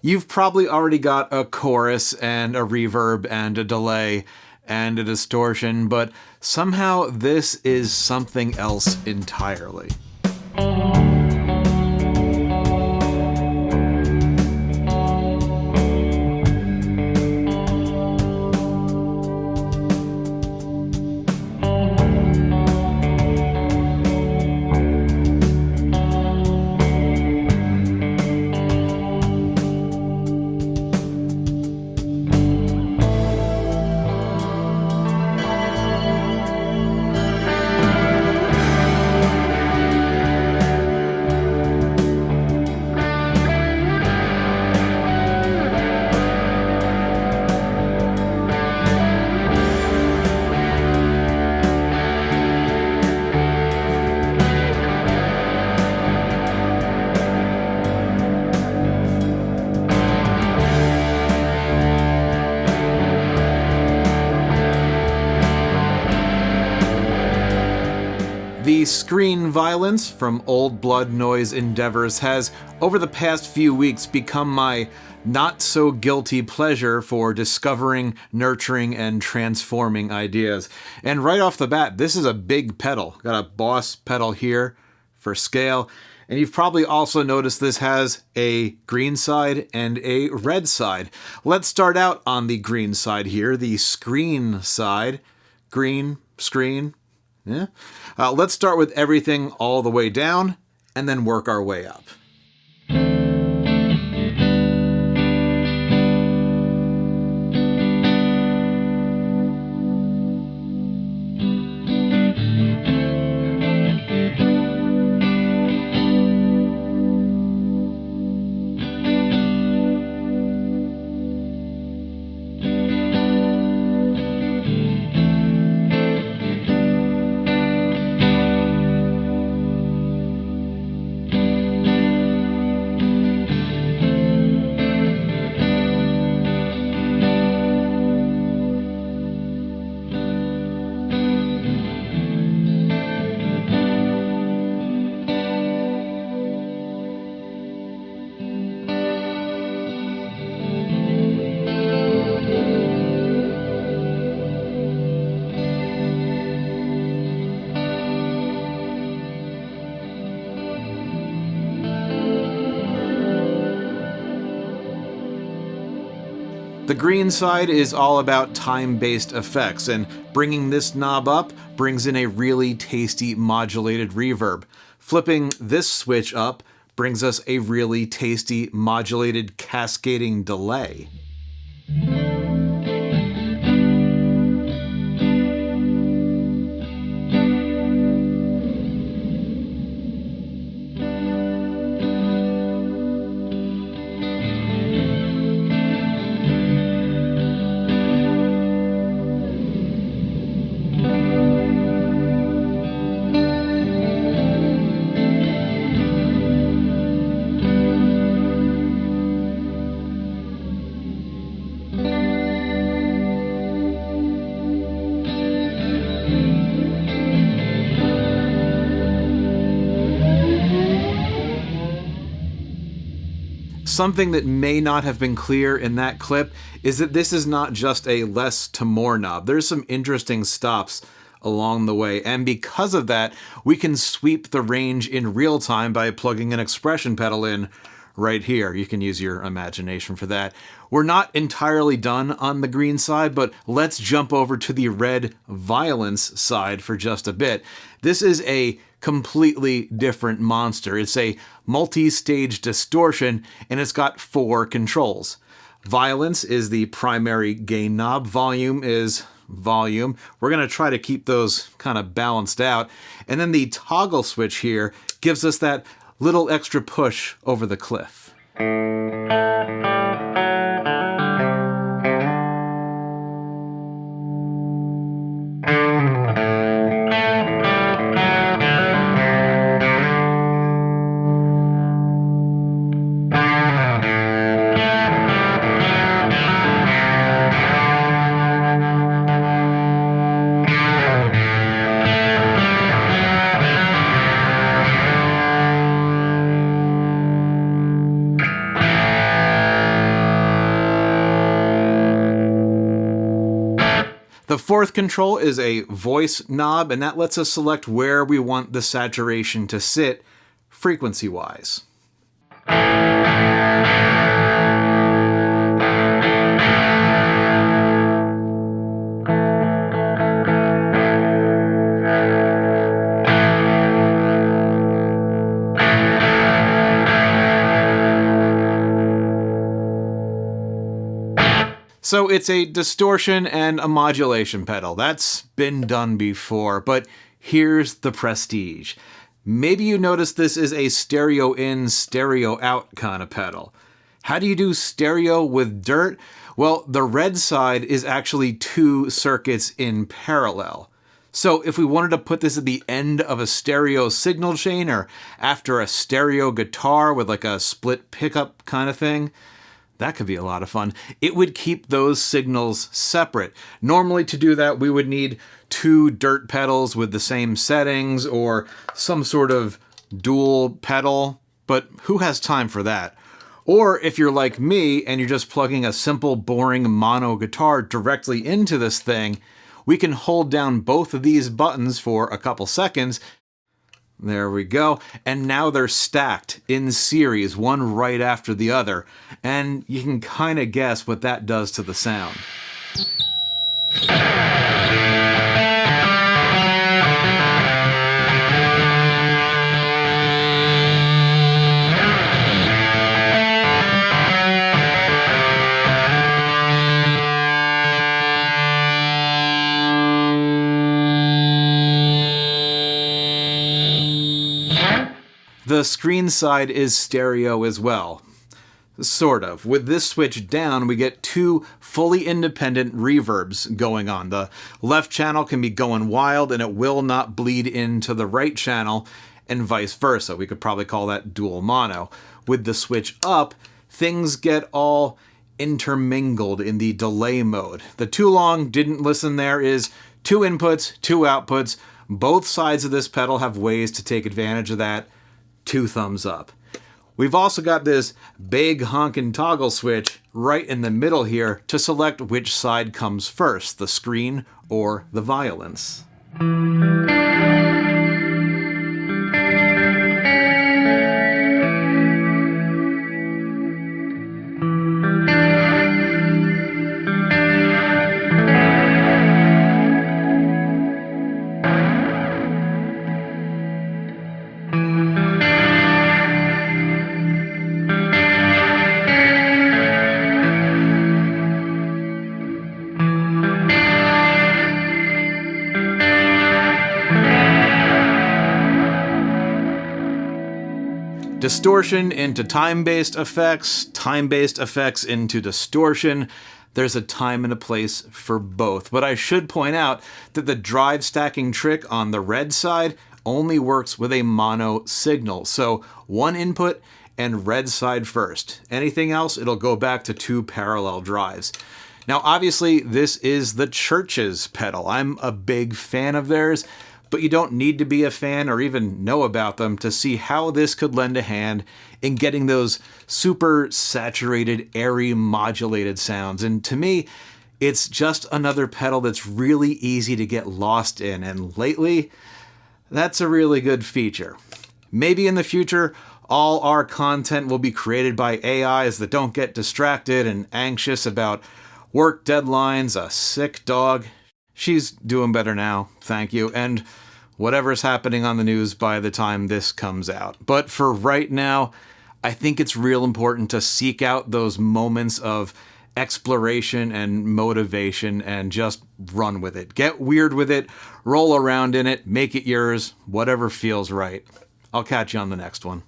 You've probably already got a chorus and a reverb and a delay and a distortion, but somehow this is something else entirely. The screen violence from Old Blood Noise Endeavors has, over the past few weeks, become my not-so-guilty pleasure for discovering, nurturing, and transforming ideas. And right off the bat, this is a big pedal. Got a Boss pedal here for scale. And you've probably also noticed this has a green side and a red side. Let's start out on the green side here, the screen side. Green, screen, yeah. Let's start with everything all the way down and then work our way up. The green side is all about time-based effects, and bringing this knob up brings in a really tasty modulated reverb. Flipping this switch up brings us a really tasty modulated cascading delay. Something that may not have been clear in that clip is that this is not just a less to more knob. There's some interesting stops along the way, and because of that, we can sweep the range in real time by plugging an expression pedal in right here. You can use your imagination for that. We're not entirely done on the green side, but let's jump over to the red violence side for just a bit. This is a completely different monster. It's a multi-stage distortion, and it's got 4 controls. Violence is the primary gain knob. Volume is volume. We're going to try to keep those kind of balanced out. And then the toggle switch here gives us that little extra push over the cliff. The fourth control is a voice knob, and that lets us select where we want the saturation to sit frequency-wise. So it's a distortion and a modulation pedal. That's been done before, but here's the prestige. Maybe you noticed this is a stereo in, stereo out kind of pedal. How do you do stereo with dirt? Well, the red side is actually 2 circuits in parallel. So if we wanted to put this at the end of a stereo signal chain or after a stereo guitar with like a split pickup kind of thing, that could be a lot of fun. It would keep those signals separate. Normally to do that, we would need 2 dirt pedals with the same settings or some sort of dual pedal, but who has time for that? Or if you're like me and you're just plugging a simple, boring mono guitar directly into this thing, we can hold down both of these buttons for a couple seconds. There we go. And now they're stacked in series, one right after the other. And you can kind of guess what that does to the sound. The screen side is stereo as well. Sort of. With this switch down, we get 2 fully independent reverbs going on. The left channel can be going wild and it will not bleed into the right channel and vice versa. We could probably call that dual mono. With the switch up, things get all intermingled in the delay mode. The too long didn't listen there is 2 inputs, 2 outputs. Both sides of this pedal have ways to take advantage of that. 2 thumbs up. We've also got this big honkin' toggle switch right in the middle here to select which side comes first, the screen or the violence. Distortion into time-based effects into distortion. There's a time and a place for both. But I should point out that the drive stacking trick on the red side only works with a mono signal. So 1 input and red side first. Anything else, it'll go back to 2 parallel drives. Now, obviously, this is the CHVRCHES pedal. I'm a big fan of theirs, but you don't need to be a fan or even know about them to see how this could lend a hand in getting those super saturated, airy, modulated sounds. And to me, it's just another pedal that's really easy to get lost in, and lately, that's a really good feature. Maybe in the future, all our content will be created by AIs that don't get distracted and anxious about work deadlines, a sick dog. She's doing better now, thank you, and whatever's happening on the news by the time this comes out. But for right now, I think it's real important to seek out those moments of exploration and motivation and just run with it. Get weird with it, roll around in it, make it yours, whatever feels right. I'll catch you on the next one.